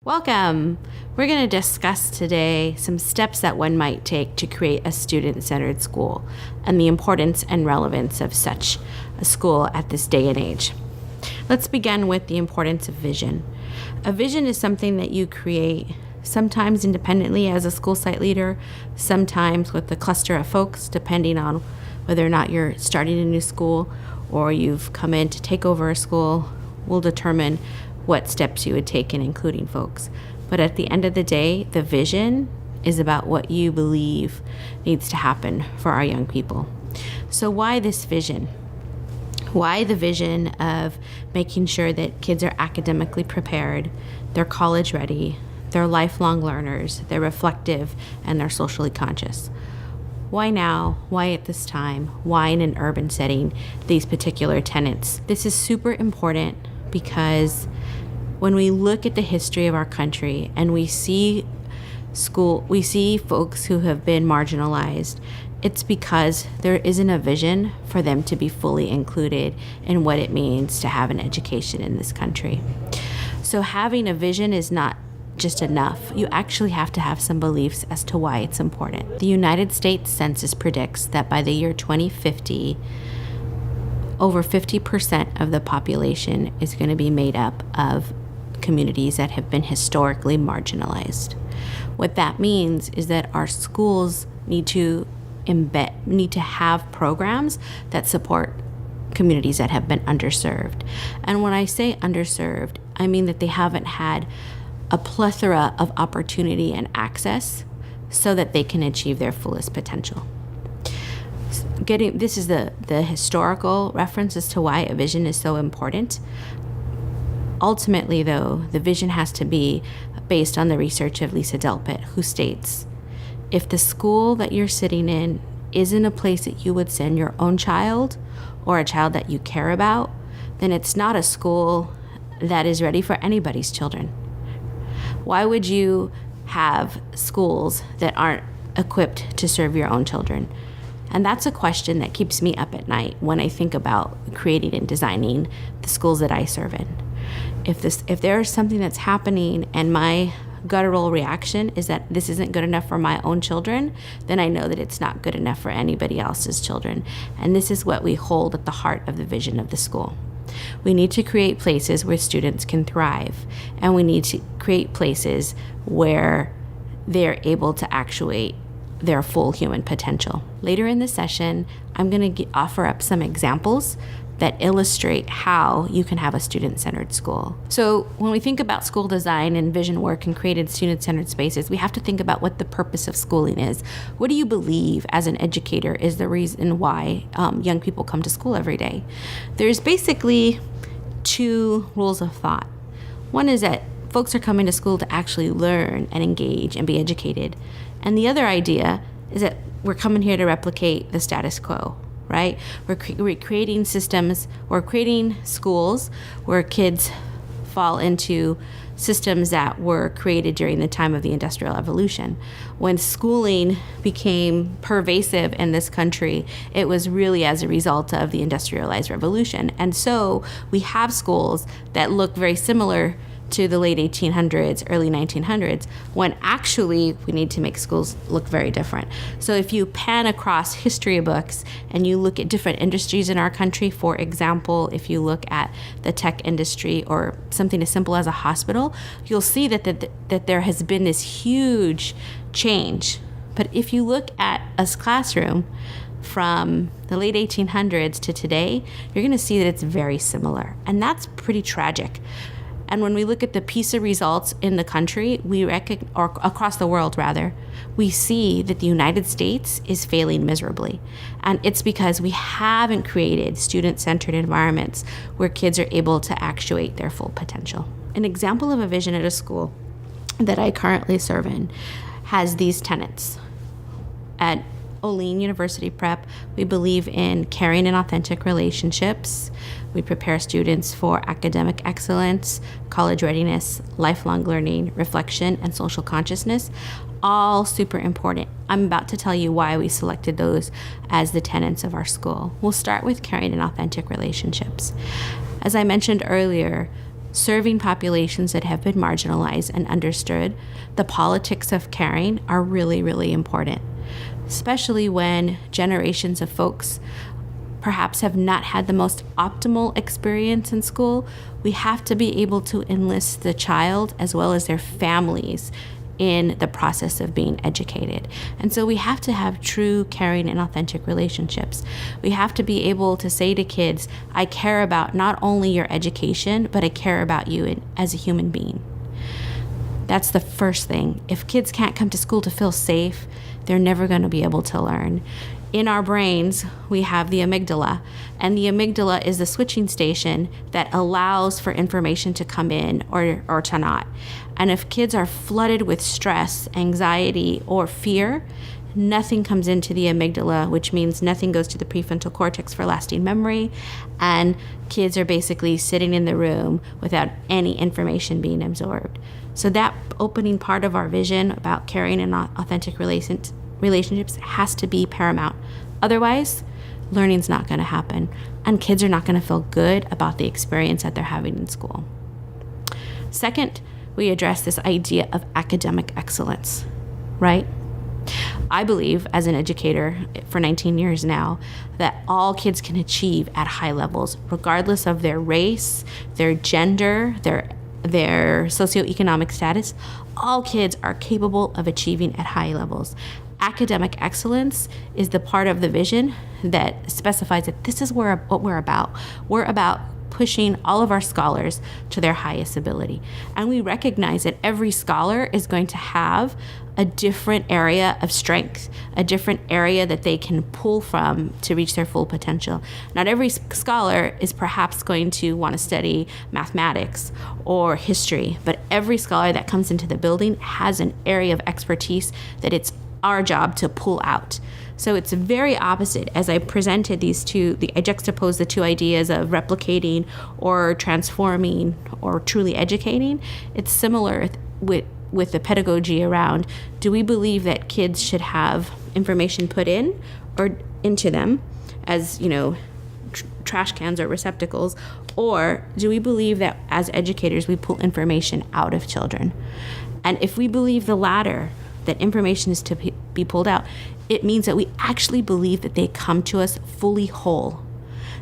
Welcome! We're going to discuss today some steps that one might take to create a student-centered school and the importance and relevance of such a school at this day and age. Let's begin with the importance of vision. A vision is something that you create sometimes independently as a school site leader, sometimes with a cluster of folks, depending on whether or not you're starting a new school or you've come in to take over a school, will determine what steps you would take in including folks. But at the end of the day, the vision is about what you believe needs to happen for our young people. So why this vision? Why the vision of making sure that kids are academically prepared, they're college ready, they're lifelong learners, they're reflective, and they're socially conscious? Why now? Why at this time? Why in an urban setting, these particular tenets? This is super important because when we look at the history of our country and we see folks who have been marginalized, it's because there isn't a vision for them to be fully included in what it means to have an education in this country. So having a vision is not just enough. You actually have to have some beliefs as to why it's important. The United States Census predicts that by the year 2050, over 50% of the population is going to be made up of communities that have been historically marginalized. What that means is that our schools need to have programs that support communities that have been underserved. And when I say underserved, I mean that they haven't had a plethora of opportunity and access so that they can achieve their fullest potential. This is the historical reference as to why a vision is so important. Ultimately, though, the vision has to be based on the research of Lisa Delpit, who states, if the school that you're sitting in isn't a place that you would send your own child or a child that you care about, then it's not a school that is ready for anybody's children. Why would you have schools that aren't equipped to serve your own children? And that's a question that keeps me up at night when I think about creating and designing the schools that I serve in. If there is something that's happening and my guttural reaction is that this isn't good enough for my own children, then I know that it's not good enough for anybody else's children. And this is what we hold at the heart of the vision of the school. We need to create places where students can thrive, and we need to create places where they're able to actuate their full human potential. Later in the session, I'm going to offer up some examples that illustrate how you can have a student-centered school. So when we think about school design and vision work and created student-centered spaces, we have to think about what the purpose of schooling is. What do you believe as an educator is the reason why young people come to school every day? There's basically two rules of thought. One is that folks are coming to school to actually learn and engage and be educated. And the other idea is that we're coming here to replicate the status quo, right? We're creating systems, we're creating schools where kids fall into systems that were created during the time of the Industrial Revolution. When schooling became pervasive in this country, it was really as a result of the Industrialized Revolution. And so we have schools that look very similar to the late 1800s, early 1900s, when actually we need to make schools look very different. So if you pan across history books and you look at different industries in our country, for example, if you look at the tech industry or something as simple as a hospital, you'll see that there has been this huge change. But if you look at a classroom from the late 1800s to today, you're going to see that it's very similar. And that's pretty tragic. And when we look at the PISA results in the country, or across the world rather, we see that the United States is failing miserably. And it's because we haven't created student-centered environments where kids are able to actuate their full potential. An example of a vision at a school that I currently serve in has these tenets. At Olean University Prep, we believe in caring and authentic relationships. We prepare students for academic excellence, college readiness, lifelong learning, reflection, and social consciousness. All super important. I'm about to tell you why we selected those as the tenets of our school. We'll start with caring and authentic relationships. As I mentioned earlier, serving populations that have been marginalized and understood, the politics of caring are really, really important, especially when generations of folks perhaps have not had the most optimal experience in school. We have to be able to enlist the child as well as their families in the process of being educated. And so we have to have true, caring, and authentic relationships. We have to be able to say to kids, I care about not only your education, but I care about you as a human being. That's the first thing. If kids can't come to school to feel safe, they're never going to be able to learn. In our brains, we have the amygdala, and the amygdala is the switching station that allows for information to come in or to not. And if kids are flooded with stress, anxiety, or fear, nothing comes into the amygdala, which means nothing goes to the prefrontal cortex for lasting memory, and kids are basically sitting in the room without any information being absorbed. So that opening part of our vision about caring and authentic relationships has to be paramount. Otherwise, learning's not going to happen, and kids are not going to feel good about the experience that they're having in school. Second, we address this idea of academic excellence, right? I believe, as an educator for 19 years now, that all kids can achieve at high levels, regardless of their race, their gender, their socioeconomic status. All kids are capable of achieving at high levels. Academic excellence is the part of the vision that specifies that this is what we're about. We're about pushing all of our scholars to their highest ability. And we recognize that every scholar is going to have a different area of strength, a different area that they can pull from to reach their full potential. Not every scholar is perhaps going to want to study mathematics or history, but every scholar that comes into the building has an area of expertise that it's our job to pull out. So it's very opposite. As I presented I juxtaposed the two ideas of replicating or transforming or truly educating. It's similar with the pedagogy around, do we believe that kids should have information put in or into them as, trash cans or receptacles, or do we believe that as educators we pull information out of children? And if we believe the latter, that information is to be pulled out, it means that we actually believe that they come to us fully whole,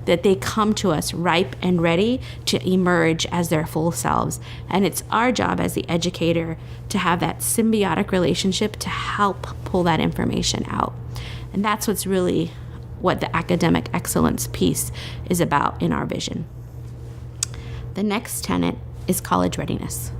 that they come to us ripe and ready to emerge as their full selves. And it's our job as the educator to have that symbiotic relationship to help pull that information out. And that's what the academic excellence piece is about in our vision. The next tenet is college readiness.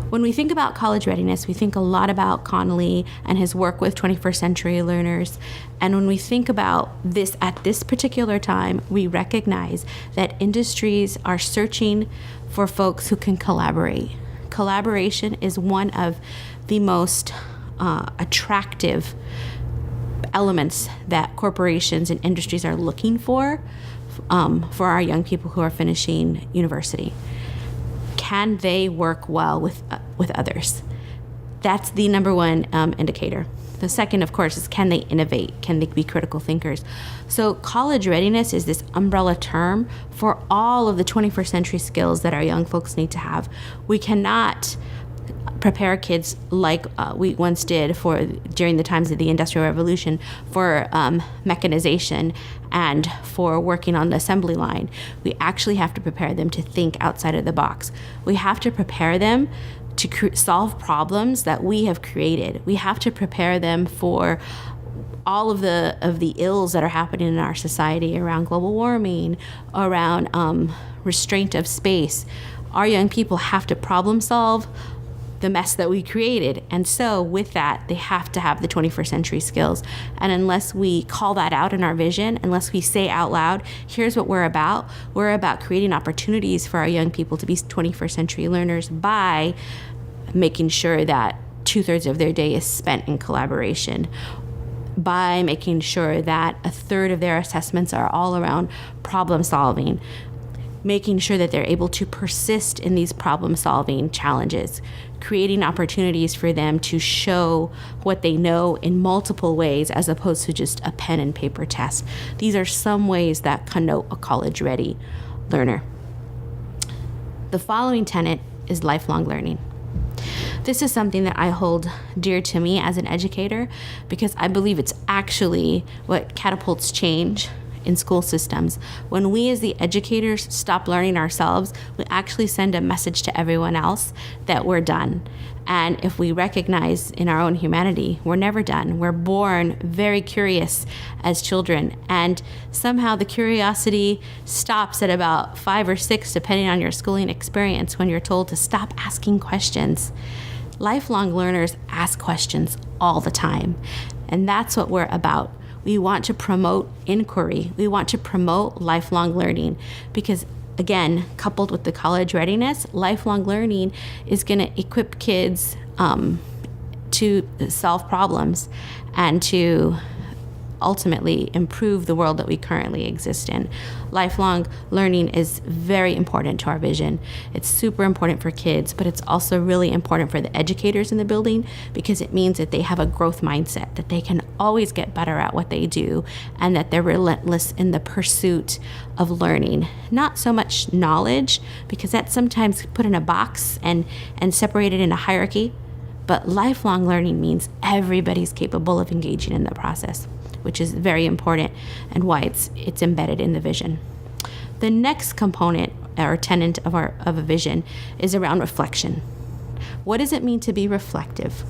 When we think about college readiness, we think a lot about Connolly and his work with 21st century learners. And when we think about this at this particular time, we recognize that industries are searching for folks who can collaborate. Collaboration is one of the most attractive elements that corporations and industries are looking for our young people who are finishing university. Can they work well with others? That's the number one indicator. The second, of course, is can they innovate? Can they be critical thinkers? So college readiness is this umbrella term for all of the 21st century skills that our young folks need to have. We cannot prepare kids like we once did during the times of the Industrial Revolution for mechanization and for working on the assembly line. We actually have to prepare them to think outside of the box. We have to prepare them to solve problems that we have created. We have to prepare them for all of the ills that are happening in our society around global warming, around restraint of space. Our young people have to problem solve the mess that we created. And so with that, they have to have the 21st century skills. And unless we call that out in our vision, unless we say out loud, here's what we're about creating opportunities for our young people to be 21st century learners by making sure that 2/3 of their day is spent in collaboration, by making sure that 1/3 of their assessments are all around problem solving, making sure that they're able to persist in these problem-solving challenges, creating opportunities for them to show what they know in multiple ways as opposed to just a pen and paper test. These are some ways that connote a college-ready learner. The following tenet is lifelong learning. This is something that I hold dear to me as an educator because I believe it's actually what catapults change in school systems. When we as the educators stop learning ourselves, we actually send a message to everyone else that we're done. And if we recognize in our own humanity, we're never done. We're born very curious as children, and somehow the curiosity stops at about 5 or 6, depending on your schooling experience, when you're told to stop asking questions. Lifelong learners ask questions all the time, and that's what we're about. We want to promote inquiry. We want to promote lifelong learning because, again, coupled with the college readiness, lifelong learning is going to equip kids to solve problems and to ultimately improve the world that we currently exist in. Lifelong learning is very important to our vision. It's super important for kids, but it's also really important for the educators in the building because it means that they have a growth mindset, that they can always get better at what they do, and that they're relentless in the pursuit of learning. Not so much knowledge, because that's sometimes put in a box and separated in a hierarchy, but lifelong learning means everybody's capable of engaging in the process, which is very important and why it's embedded in the vision. The next component or tenet of a vision is around reflection. What does it mean to be reflective?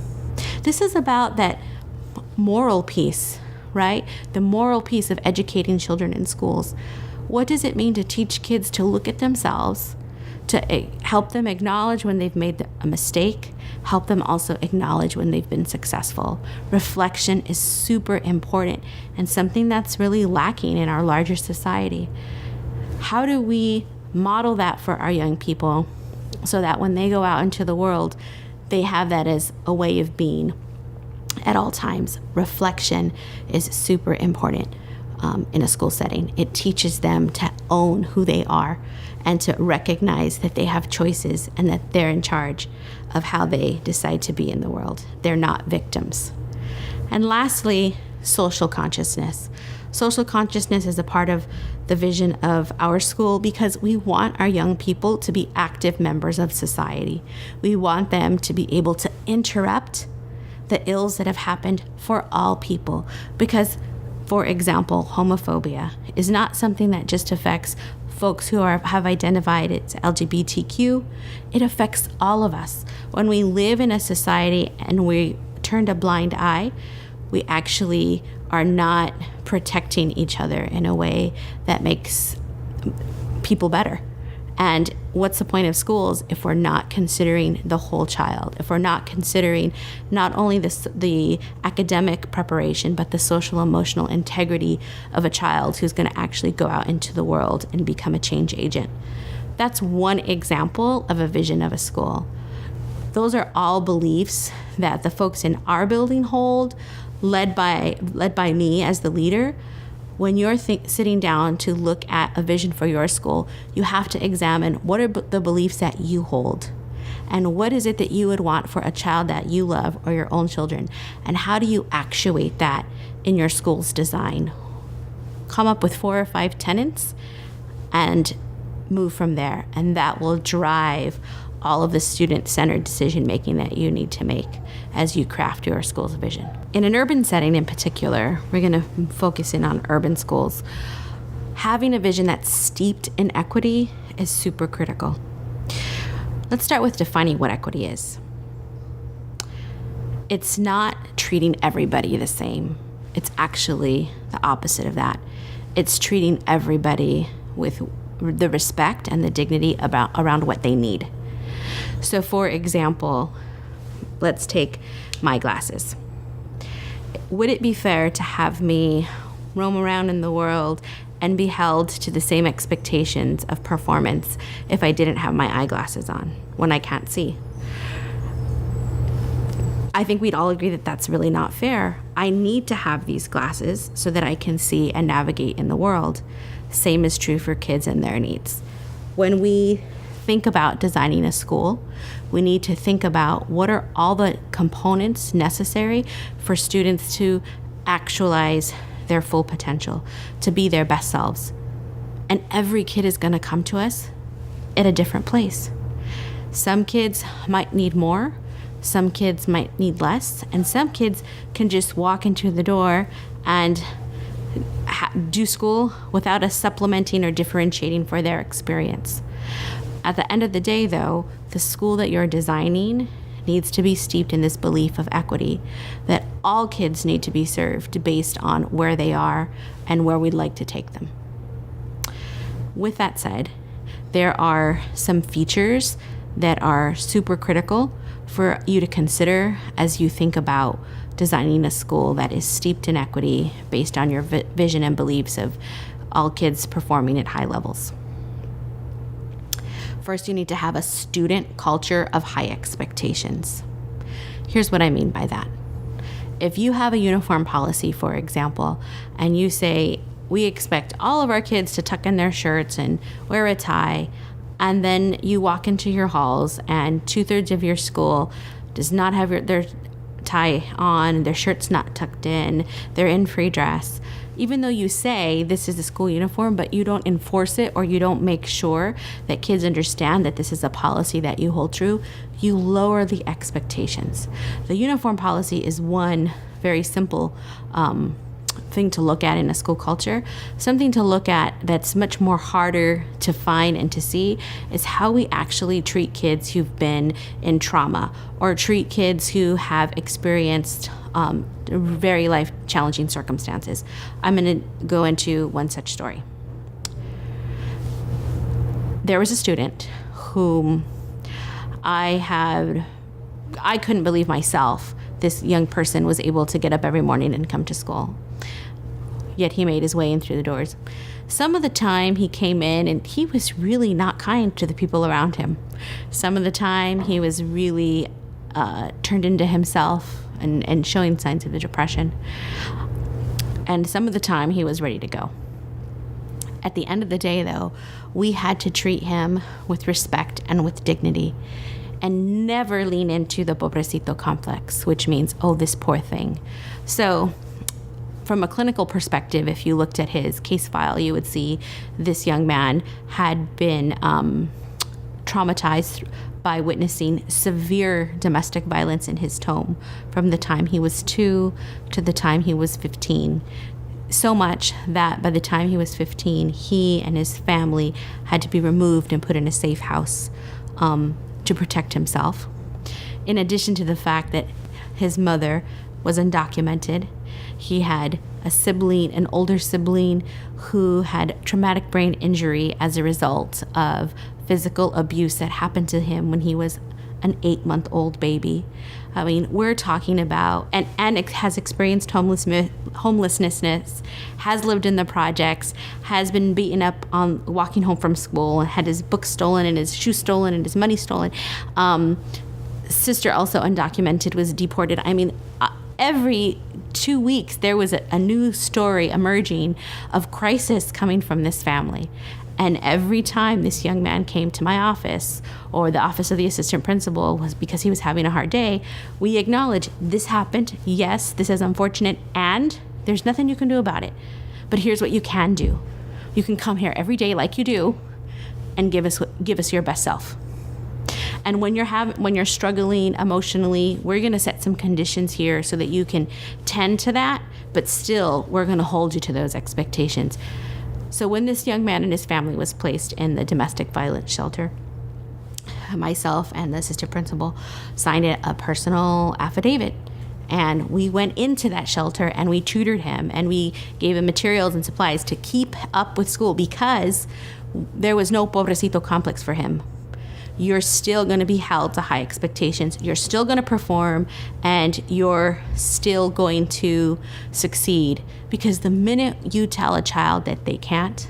This is about that moral piece, right? The moral piece of educating children in schools. What does it mean to teach kids to look at themselves, to help them acknowledge when they've made a mistake, help them also acknowledge when they've been successful? Reflection is super important and something that's really lacking in our larger society. How do we model that for our young people so that when they go out into the world, they have that as a way of being at all times? Reflection is super important in a school setting. It teaches them to own who they are and to recognize that they have choices and that they're in charge of how they decide to be in the world. They're not victims. And lastly, social consciousness. Social consciousness is a part of the vision of our school because we want our young people to be active members of society. We want them to be able to interrupt the ills that have happened for all people because, for example, homophobia is not something that just affects folks who have identified as LGBTQ. It affects all of us. When we live in a society and we turn a blind eye, we actually are not protecting each other in a way that makes people better. And what's the point of schools if we're not considering the whole child, if we're not considering not only the academic preparation, but the social emotional integrity of a child who's going to actually go out into the world and become a change agent? That's one example of a vision of a school. Those are all beliefs that the folks in our building hold, led by me as the leader. When you're sitting down to look at a vision for your school, you have to examine what are the beliefs that you hold and what is it that you would want for a child that you love or your own children, and how do you actuate that in your school's design. Come up with 4 or 5 tenets and move from there, and that will drive all of the student-centered decision-making that you need to make as you craft your school's vision. In an urban setting in particular, we're going to focus in on urban schools. Having a vision that's steeped in equity is super critical. Let's start with defining what equity is. It's not treating everybody the same. It's actually the opposite of that. It's treating everybody with the respect and the dignity around what they need. So, for example, let's take my glasses. Would it be fair to have me roam around in the world and be held to the same expectations of performance if I didn't have my eyeglasses on when I can't see? I think we'd all agree that that's really not fair. I need to have these glasses so that I can see and navigate in the world. Same is true for kids and their needs. When we think about designing a school, we need to think about what are all the components necessary for students to actualize their full potential, to be their best selves. And every kid is going to come to us at a different place. Some kids might need more, some kids might need less, and some kids can just walk into the door and do school without us supplementing or differentiating for their experience. At the end of the day, though, the school that you're designing needs to be steeped in this belief of equity, that all kids need to be served based on where they are and where we'd like to take them. With that said, there are some features that are super critical for you to consider as you think about designing a school that is steeped in equity based on your vision and beliefs of all kids performing at high levels. First, you need to have a student culture of high expectations. Here's what I mean by that. If you have a uniform policy, for example, and you say, we expect all of our kids to tuck in their shirts and wear a tie, and then you walk into your halls and 2/3 of your school does not have their tie on, their shirt's not tucked in, they're in free dress. Even though you say this is a school uniform, but you don't enforce it or you don't make sure that kids understand that this is a policy that you hold true, you lower the expectations. The uniform policy is one very simple thing to look at in a school culture. Something to look at that's much more harder to find and to see is how we actually treat kids who've been in trauma or treat kids who have experienced very life-challenging circumstances. I'm going to go into one such story. There was a student whom I couldn't believe myself this young person was able to get up every morning and come to school. Yet he made his way in through the doors. Some of the time he came in and he was really not kind to the people around him. Some of the time he was really turned into himself and showing signs of depression. And some of the time he was ready to go. At the end of the day, though, we had to treat him with respect and with dignity and never lean into the pobrecito complex, which means, oh, this poor thing. So from a clinical perspective, if you looked at his case file, you would see this young man had been traumatized by witnessing severe domestic violence in his home from the time he was 2 to the time he was 15. So much that by the time he was 15, he and his family had to be removed and put in a safe house to protect himself. In addition to the fact that his mother was undocumented, he had a sibling, an older sibling, who had traumatic brain injury as a result of physical abuse that happened to him when he was an 8-month-old baby. I mean, we're talking about, and has experienced homelessness, has lived in the projects, has been beaten up on walking home from school, and had his books stolen and his shoes stolen and his money stolen. Sister, also undocumented, was deported. I mean, every 2 weeks there was a new story emerging of crisis coming from this family. And every time this young man came to my office or the office of the assistant principal was because he was having a hard day, we acknowledge this happened. Yes, this is unfortunate and there's nothing you can do about it. But here's what you can do. You can come here every day like you do and give us your best self. And when you're struggling emotionally, we're going to set some conditions here so that you can tend to that, but still we're going to hold you to those expectations. So when this young man and his family was placed in the domestic violence shelter, myself and the assistant principal signed a personal affidavit. And we went into that shelter and we tutored him and we gave him materials and supplies to keep up with school because there was no pobrecito complex for him. You're still going to be held to high expectations. You're still going to perform and you're still going to succeed, because the minute you tell a child that they can't,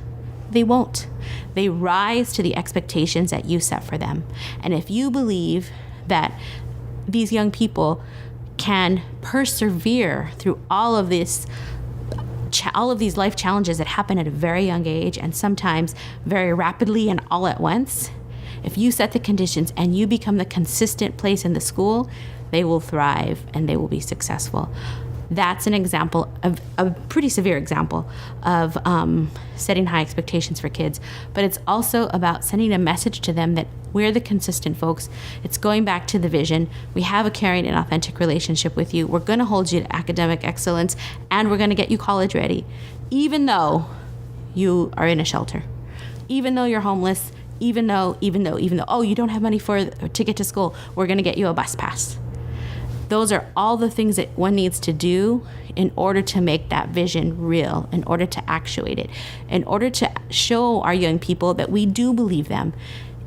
they won't. They rise to the expectations that you set for them. And if you believe that these young people can persevere through all of these life challenges that happen at a very young age and sometimes very rapidly and all at once, if you set the conditions and you become the consistent place in the school, they will thrive and they will be successful. That's an example of a pretty severe example of setting high expectations for kids. But it's also about sending a message to them that we're the consistent folks. It's going back to the vision. We have a caring and authentic relationship with you. We're going to hold you to academic excellence, and we're going to get you college ready, even though you are in a shelter, even though you're homeless, even though, oh, you don't have money for a ticket to school, we're going to get you a bus pass. Those are all the things that one needs to do in order to make that vision real, in order to actuate it, in order to show our young people that we do believe them.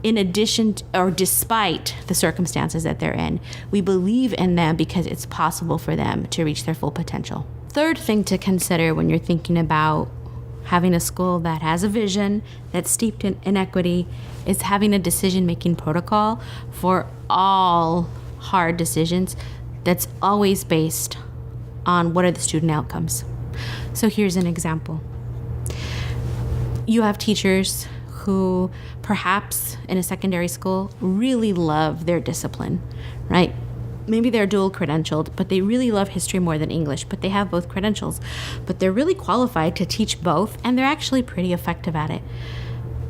In addition to, or despite the circumstances that they're in, we believe in them because it's possible for them to reach their full potential. Third thing to consider when you're thinking about having a school that has a vision that's steeped in equity is having a decision-making protocol for all hard decisions that's always based on what are the student outcomes. So here's an example. You have teachers who perhaps in a secondary school really love their discipline, right? Maybe they're dual credentialed, but they really love history more than English, but they have both credentials. But they're really qualified to teach both, and they're actually pretty effective at it.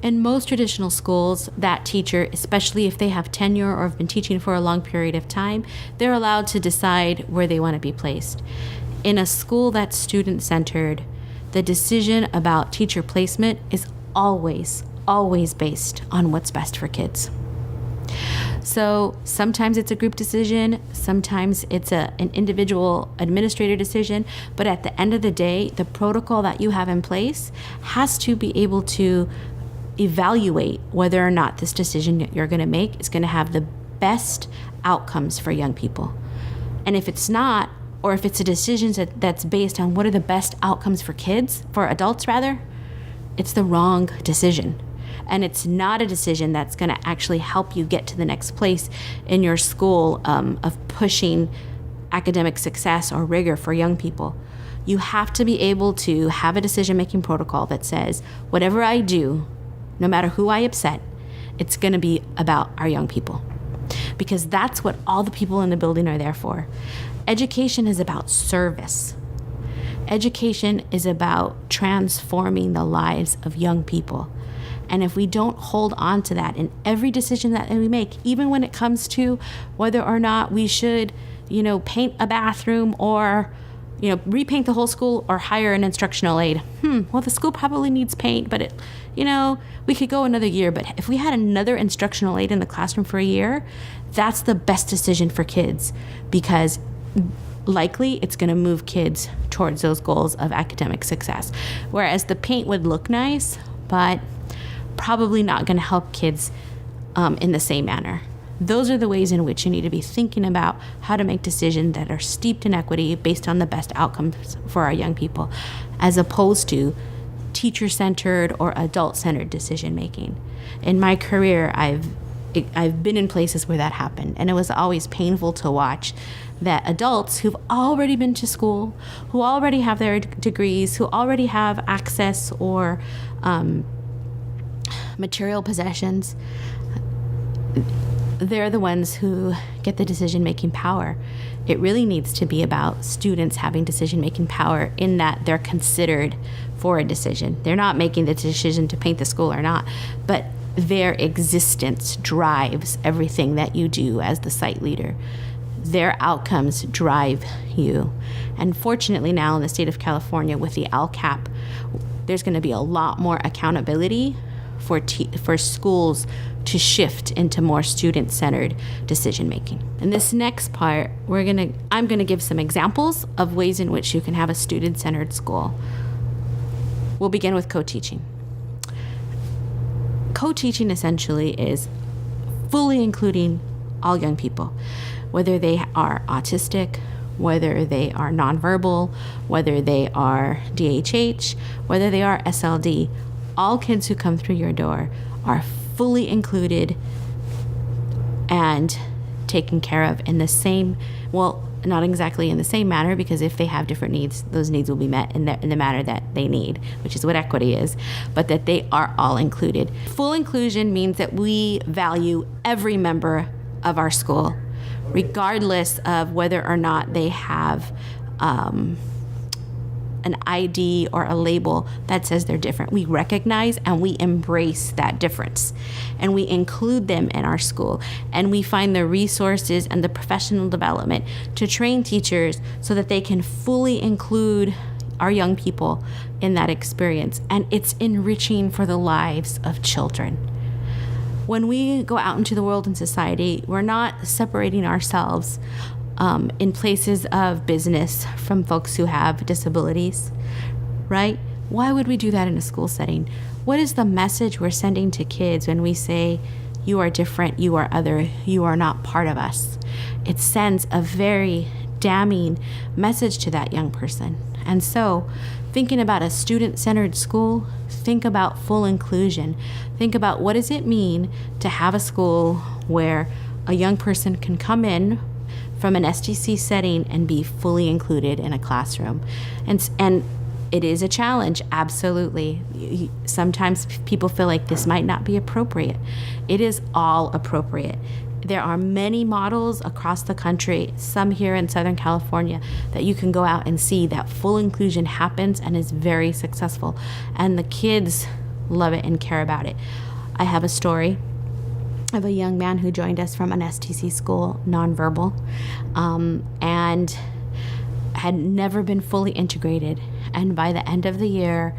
In most traditional schools, that teacher, especially if they have tenure or have been teaching for a long period of time, they're allowed to decide where they want to be placed. In a school that's student-centered, the decision about teacher placement is always based on what's best for kids. So sometimes it's a group decision, sometimes it's an individual administrator decision, but at the end of the day, the protocol that you have in place has to be able to evaluate whether or not this decision that you're going to make is going to have the best outcomes for young people. And if it's not, or if it's a decision that's based on what are the best outcomes for kids, for adults rather, it's the wrong decision. And it's not a decision that's going to actually help you get to the next place in your school of pushing academic success or rigor for young people. You have to be able to have a decision-making protocol that says, whatever I do, no matter who I upset, it's going to be about our young people. Because that's what all the people in the building are there for. Education is about service. Education is about transforming the lives of young people. And if we don't hold on to that in every decision that we make, even when it comes to whether or not we should, paint a bathroom or, repaint the whole school or hire an instructional aide. Well, the school probably needs paint, but we could go another year. But if we had another instructional aide in the classroom for a year, that's the best decision for kids, because likely it's going to move kids towards those goals of academic success. Whereas the paint would look nice, but probably not going to help kids in the same manner. Those are the ways in which you need to be thinking about how to make decisions that are steeped in equity based on the best outcomes for our young people, as opposed to teacher-centered or adult-centered decision-making. In my career, I've been in places where that happened, and it was always painful to watch that adults who've already been to school, who already have their degrees, who already have access or material possessions, they're the ones who get the decision-making power. It really needs to be about students having decision-making power in that they're considered for a decision. They're not making the decision to paint the school or not, but their existence drives everything that you do as the site leader. Their outcomes drive you. And fortunately now in the state of California with the LCAP, there's going to be a lot more accountability for schools to shift into more student-centered decision-making. In this next part, I'm going to give some examples of ways in which you can have a student-centered school. We'll begin with co-teaching. Co-teaching essentially is fully including all young people, whether they are autistic, whether they are nonverbal, whether they are DHH, whether they are SLD. All kids who come through your door are fully included and taken care of in the same, well, not exactly in the same manner, because if they have different needs, those needs will be met in the manner that they need, which is what equity is, but that they are all included. Full inclusion means that we value every member of our school, regardless of whether or not they have an ID or a label that says they're different. We recognize and we embrace that difference, and we include them in our school, and we find the resources and the professional development to train teachers so that they can fully include our young people in that experience. And it's enriching for the lives of children. When we go out into the world and society, we're not separating ourselves in places of business from folks who have disabilities, right? Why would we do that in a school setting? What is the message we're sending to kids when we say, you are different, you are other, you are not part of us? It sends a very damning message to that young person. And so, thinking about a student-centered school, think about full inclusion. Think about, what does it mean to have a school where a young person can come in from an STC setting and be fully included in a classroom. And it is a challenge, absolutely. Sometimes people feel like this might not be appropriate. It is all appropriate. There are many models across the country, some here in Southern California, that you can go out and see that full inclusion happens and is very successful. And the kids love it and care about it. I have a story of a young man who joined us from an STC school, nonverbal, and had never been fully integrated. And by the end of the year,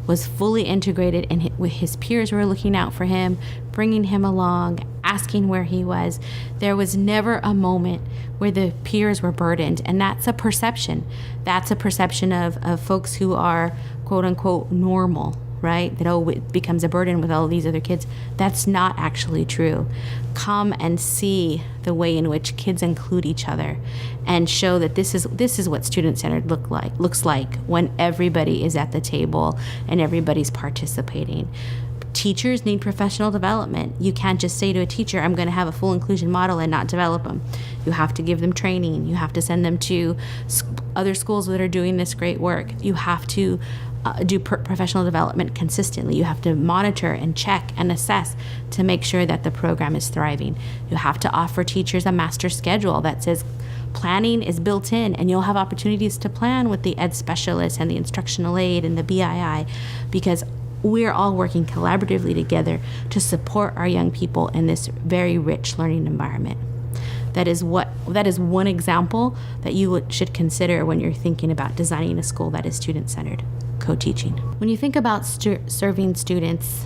was fully integrated, and his peers were looking out for him, bringing him along, asking where he was. There was never a moment where the peers were burdened. And that's a perception. That's a perception of folks who are, quote unquote, normal, right? That, it becomes a burden with all of these other kids. That's not actually true. Come and see the way in which kids include each other, and show that this is what student-centered looks like when everybody is at the table and everybody's participating. Teachers need professional development. You can't just say to a teacher, I'm going to have a full inclusion model, and not develop them. You have to give them training. You have to send them to other schools that are doing this great work. You have to do professional development consistently. You have to monitor and check and assess to make sure that the program is thriving. You have to offer teachers a master schedule that says planning is built in, and you'll have opportunities to plan with the ed specialist and the instructional aide and the BII, because we're all working collaboratively together to support our young people in this very rich learning environment. That is one example that you should consider when you're thinking about designing a school that is student-centered. Co-teaching. When you think about serving students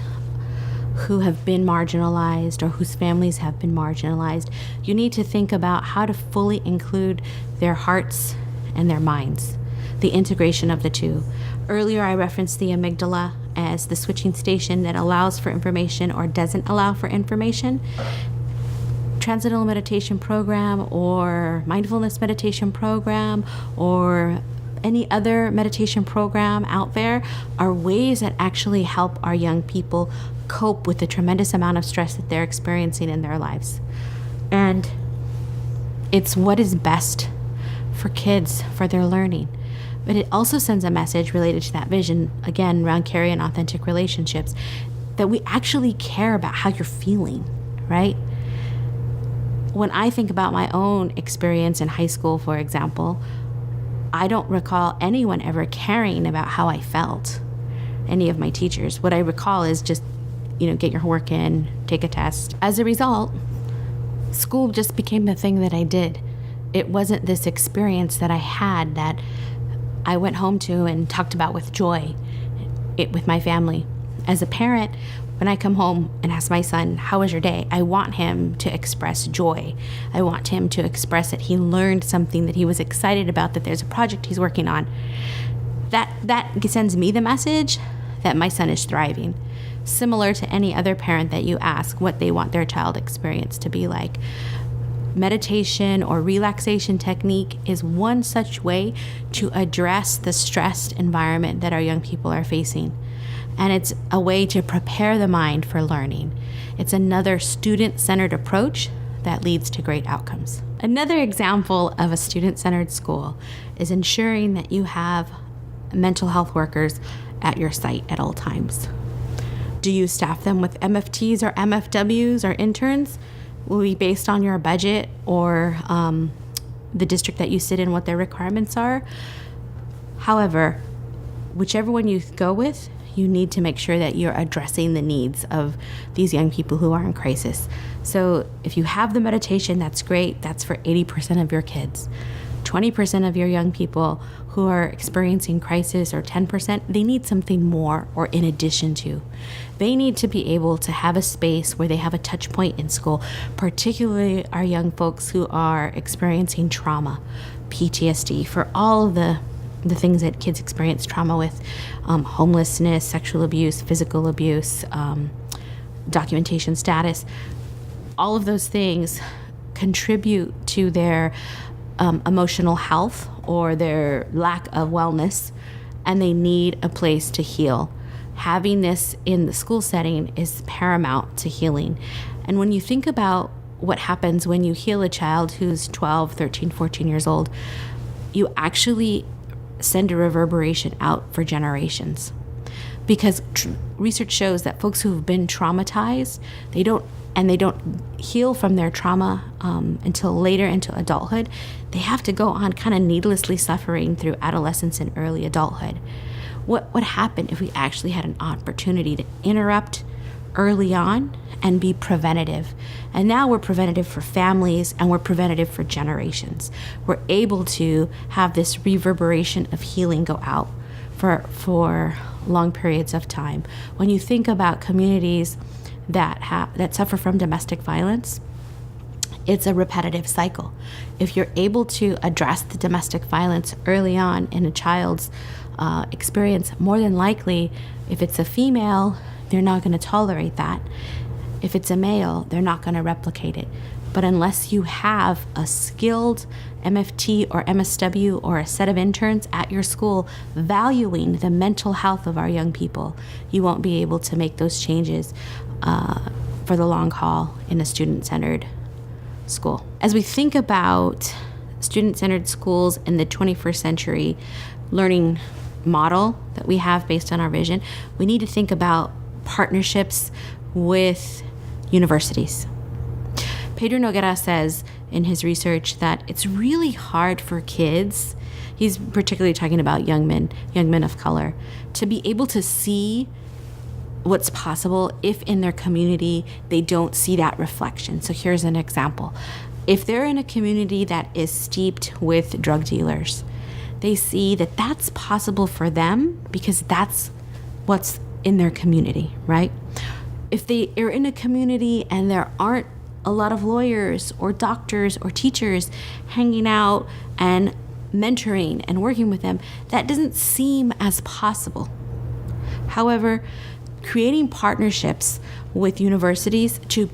who have been marginalized or whose families have been marginalized, you need to think about how to fully include their hearts and their minds, the integration of the two. Earlier, I referenced the amygdala as the switching station that allows for information or doesn't allow for information. Transcendental meditation program or mindfulness meditation program or any other meditation program out there are ways that actually help our young people cope with the tremendous amount of stress that they're experiencing in their lives. And it's what is best for kids, for their learning. But it also sends a message related to that vision, again, around caring and authentic relationships, that we actually care about how you're feeling, right? When I think about my own experience in high school, for example, I don't recall anyone ever caring about how I felt, any of my teachers. What I recall is just, get your work in, take a test. As a result, school just became the thing that I did. It wasn't this experience that I had that I went home to and talked about with joy with my family. As a parent, when I come home and ask my son, how was your day? I want him to express joy. I want him to express that he learned something, that he was excited about, that there's a project he's working on. That sends me the message that my son is thriving. Similar to any other parent that you ask what they want their child experience to be like. Meditation or relaxation technique is one such way to address the stressed environment that our young people are facing. And it's a way to prepare the mind for learning. It's another student-centered approach that leads to great outcomes. Another example of a student-centered school is ensuring that you have mental health workers at your site at all times. Do you staff them with MFTs or MFWs or interns? Will be based on your budget or the district that you sit in, what their requirements are. However, whichever one you go with, you need to make sure that you're addressing the needs of these young people who are in crisis. So if you have the meditation, that's great. That's for 80% of your kids. 20% of your young people who are experiencing crisis, or 10%, they need something more or in addition to. They need to be able to have a space where they have a touch point in school, particularly our young folks who are experiencing trauma, PTSD, for all of the things that kids experience trauma with, homelessness, sexual abuse, physical abuse, documentation status. All of those things contribute to their emotional health or their lack of wellness, and they need a place to heal. Having this in the school setting is paramount to healing. And when you think about what happens when you heal a child who's 12, 13, 14 years old, you actually send a reverberation out for generations. Because research shows that folks who have been traumatized, they don't heal from their trauma until later into adulthood. They have to go on kind of needlessly suffering through adolescence and early adulthood. What would happen if we actually had an opportunity to interrupt early on and be preventative? And now we're preventative for families, and we're preventative for generations. We're able to have this reverberation of healing go out for long periods of time. When you think about communities that suffer from domestic violence, it's a repetitive cycle. If you're able to address the domestic violence early on in a child's experience, more than likely, if it's a female, they're not going to tolerate that. If it's a male, they're not going to replicate it. But unless you have a skilled MFT or MSW or a set of interns at your school valuing the mental health of our young people, you won't be able to make those changes for the long haul in a student-centered school. As we think about student-centered schools in the 21st century learning model that we have based on our vision, we need to think about partnerships with universities. Pedro Noguera says in his research that it's really hard for kids, he's particularly talking about young men of color, to be able to see what's possible if in their community they don't see that reflection. So here's an example. If they're in a community that is steeped with drug dealers, they see that that's possible for them because that's what's in their community, right? If they are in a community and there aren't a lot of lawyers or doctors or teachers hanging out and mentoring and working with them, that doesn't seem as possible. However, creating partnerships with universities to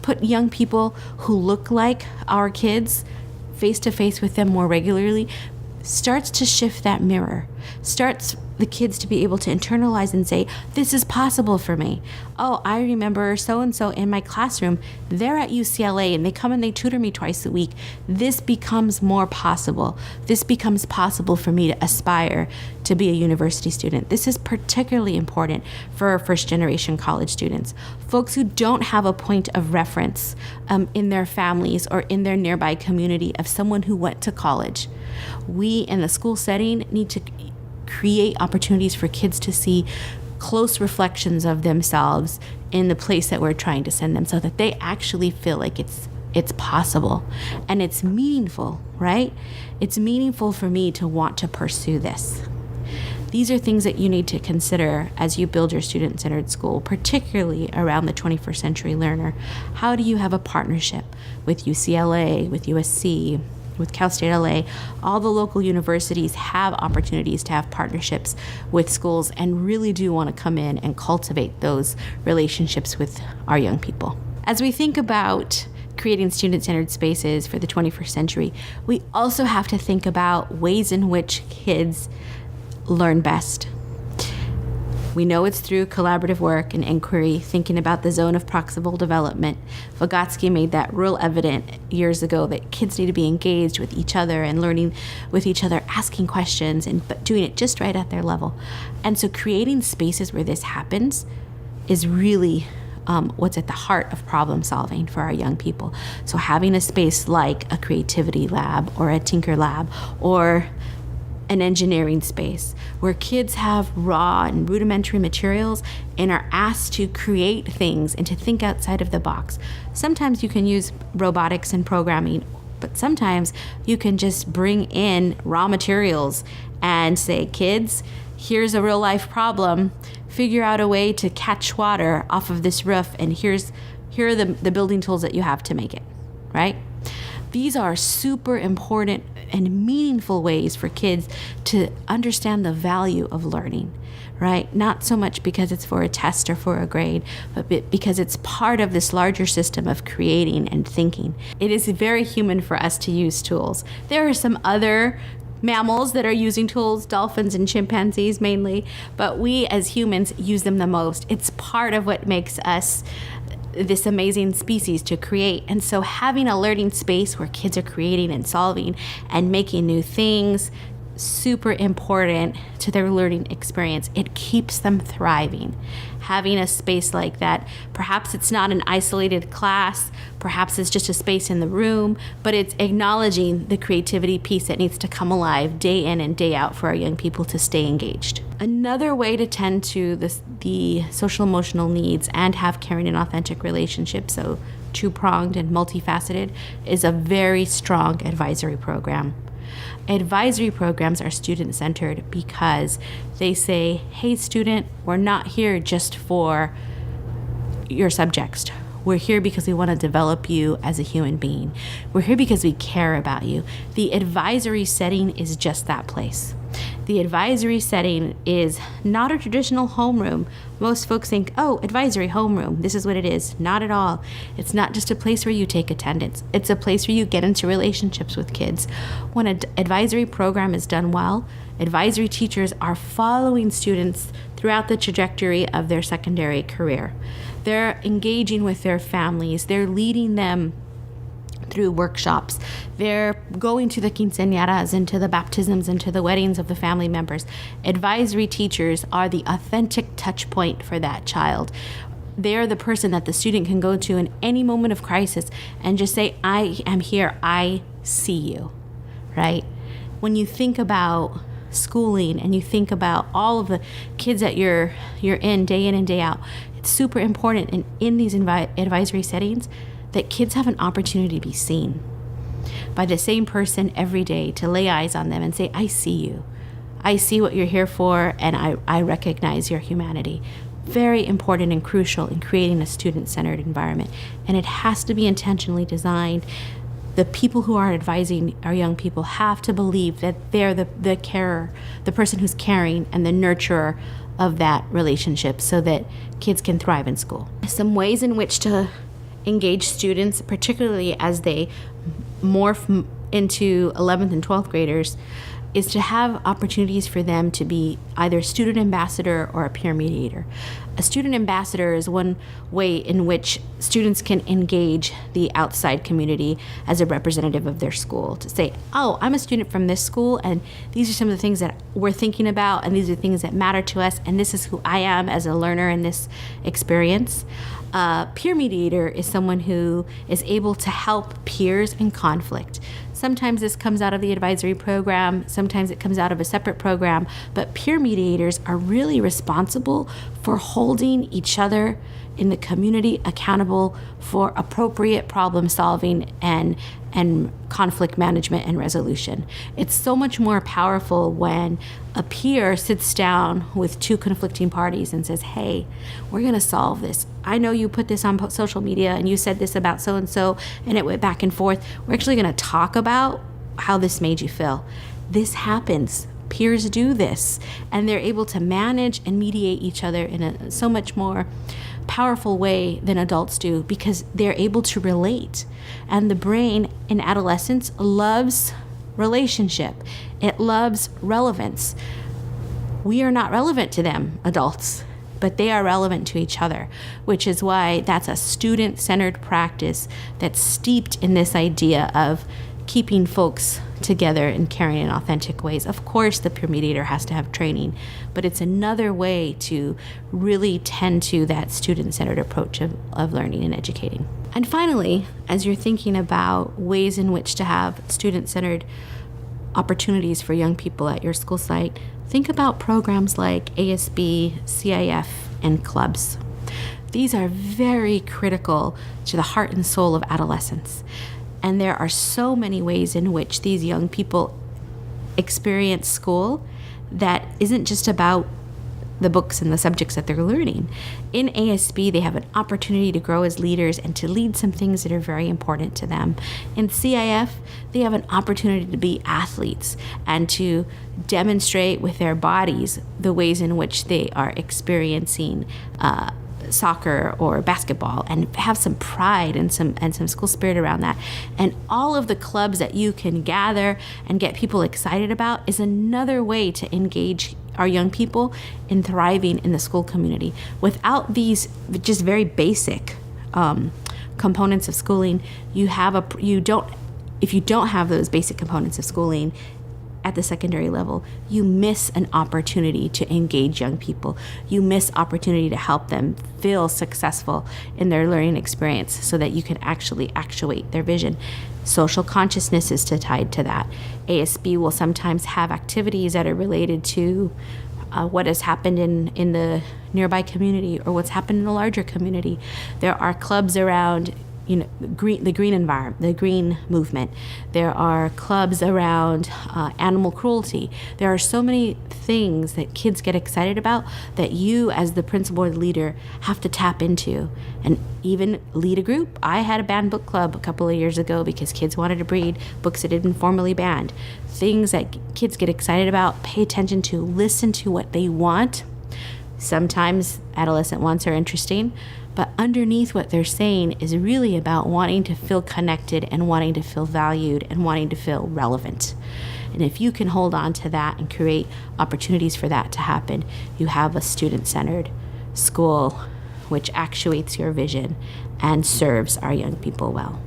put young people who look like our kids face to face with them more regularly starts to shift that mirror, starts the kids to be able to internalize and say, this is possible for me. Oh, I remember so-and-so in my classroom, they're at UCLA and they come and they tutor me twice a week. This becomes more possible. This becomes possible for me to aspire to be a university student. This is particularly important for our first generation college students, folks who don't have a point of reference in their families or in their nearby community of someone who went to college. We in the school setting need to create opportunities for kids to see close reflections of themselves in the place that we're trying to send them so that they actually feel like it's possible and it's meaningful, right? It's meaningful for me to want to pursue this. These are things that you need to consider as you build your student-centered school, particularly around the 21st century learner. How do you have a partnership with UCLA, with USC, with Cal State LA? All the local universities have opportunities to have partnerships with schools and really do want to come in and cultivate those relationships with our young people. As we think about creating student-centered spaces for the 21st century, we also have to think about ways in which kids learn best. We know it's through collaborative work and inquiry, thinking about the zone of proximal development. Vygotsky made that real evident years ago that kids need to be engaged with each other and learning with each other, asking questions and doing it just right at their level. And so creating spaces where this happens is really what's at the heart of problem solving for our young people. So having a space like a creativity lab or a tinker lab or an engineering space where kids have raw and rudimentary materials and are asked to create things and to think outside of the box. Sometimes you can use robotics and programming, but sometimes you can just bring in raw materials and say, kids, here's a real life problem. Figure out a way to catch water off of this roof, and here are the building tools that you have to make it, right? These are super important and meaningful ways for kids to understand the value of learning, right? Not so much because it's for a test or for a grade, but because it's part of this larger system of creating and thinking. It is very human for us to use tools. There are some other mammals that are using tools, dolphins and chimpanzees mainly, but we as humans use them the most. It's part of what makes us this amazing species to create. And so having a learning space where kids are creating and solving and making new things, super important to their learning experience. It keeps them thriving. Having a space like that, perhaps it's not an isolated class, perhaps it's just a space in the room, but it's acknowledging the creativity piece that needs to come alive day in and day out for our young people to stay engaged. Another way to tend to the social emotional needs and have caring and authentic relationships, so two-pronged and multifaceted, is a very strong advisory program. Advisory programs are student-centered because they say, hey, student, we're not here just for your subjects. We're here because we want to develop you as a human being. We're here because we care about you. The advisory setting is just that place. The advisory setting is not a traditional homeroom. Most folks think, oh, advisory homeroom, this is what it is. Not at all. It's not just a place where you take attendance. It's a place where you get into relationships with kids. When an advisory program is done well, advisory teachers are following students throughout the trajectory of their secondary career. They're engaging with their families. They're leading them through workshops. They're going to the quinceañeras and to the baptisms and to the weddings of the family members. Advisory teachers are the authentic touch point for that child. They're the person that the student can go to in any moment of crisis and just say, I am here, I see you, right? When you think about schooling and you think about all of the kids that you're in day in and day out, it's super important in these advisory settings that kids have an opportunity to be seen by the same person every day, to lay eyes on them and say, I see you. I see what you're here for, and I recognize your humanity. Very important and crucial in creating a student-centered environment. And it has to be intentionally designed. The people who are advising our young people have to believe that they're the carer, the person who's caring and the nurturer of that relationship so that kids can thrive in school. Some ways in which to engage students, particularly as they morph into 11th and 12th graders, is to have opportunities for them to be either a student ambassador or a peer mediator. A student ambassador is one way in which students can engage the outside community as a representative of their school, to say, oh, I'm a student from this school, and these are some of the things that we're thinking about, and these are things that matter to us, and this is who I am as a learner in this experience. Peer mediator is someone who is able to help peers in conflict. Sometimes this comes out of the advisory program, sometimes it comes out of a separate program, but peer mediators are really responsible for holding each other in the community accountable for appropriate problem solving and conflict management and resolution. It's so much more powerful when a peer sits down with two conflicting parties and says, hey, we're going to solve this. I know you put this on social media and you said this about so-and-so and it went back and forth. We're actually going to talk about how this made you feel. This happens. Peers do this, and they're able to manage and mediate each other in a so much more powerful way than adults do because they're able to relate. And the brain in adolescence loves relationship. It loves relevance. We are not relevant to them, adults, but they are relevant to each other, which is why that's a student-centered practice that's steeped in this idea of keeping folks together and caring in authentic ways. Of course, the peer mediator has to have training, but it's another way to really tend to that student-centered approach of learning and educating. And finally, as you're thinking about ways in which to have student-centered opportunities for young people at your school site, think about programs like ASB, CIF, and clubs. These are very critical to the heart and soul of adolescence. And there are so many ways in which these young people experience school that isn't just about the books and the subjects that they're learning. In ASB, they have an opportunity to grow as leaders and to lead some things that are very important to them. In CIF, they have an opportunity to be athletes and to demonstrate with their bodies the ways in which they are experiencing soccer or basketball, and have some pride and some school spirit around that. And all of the clubs that you can gather and get people excited about is another way to engage our young people in thriving in the school community. Without these just very basic components of schooling, if you don't have those basic components of schooling at the secondary level, you miss an opportunity to engage young people. You miss opportunity to help them feel successful in their learning experience so that you can actually actuate their vision. Social consciousness is tied to that. ASB will sometimes have activities that are related to what has happened in the nearby community or what's happened in the larger community. There are clubs around the green environment, the green movement. There are clubs around animal cruelty. There are so many things that kids get excited about that you, as the principal or the leader, have to tap into and even lead a group. I had a banned book club a couple of years ago because kids wanted to read books that had been formally banned. Things that kids get excited about, pay attention to, listen to what they want. Sometimes adolescent wants are interesting, but underneath what they're saying is really about wanting to feel connected and wanting to feel valued and wanting to feel relevant. And if you can hold on to that and create opportunities for that to happen, you have a student-centered school which actuates your vision and serves our young people well.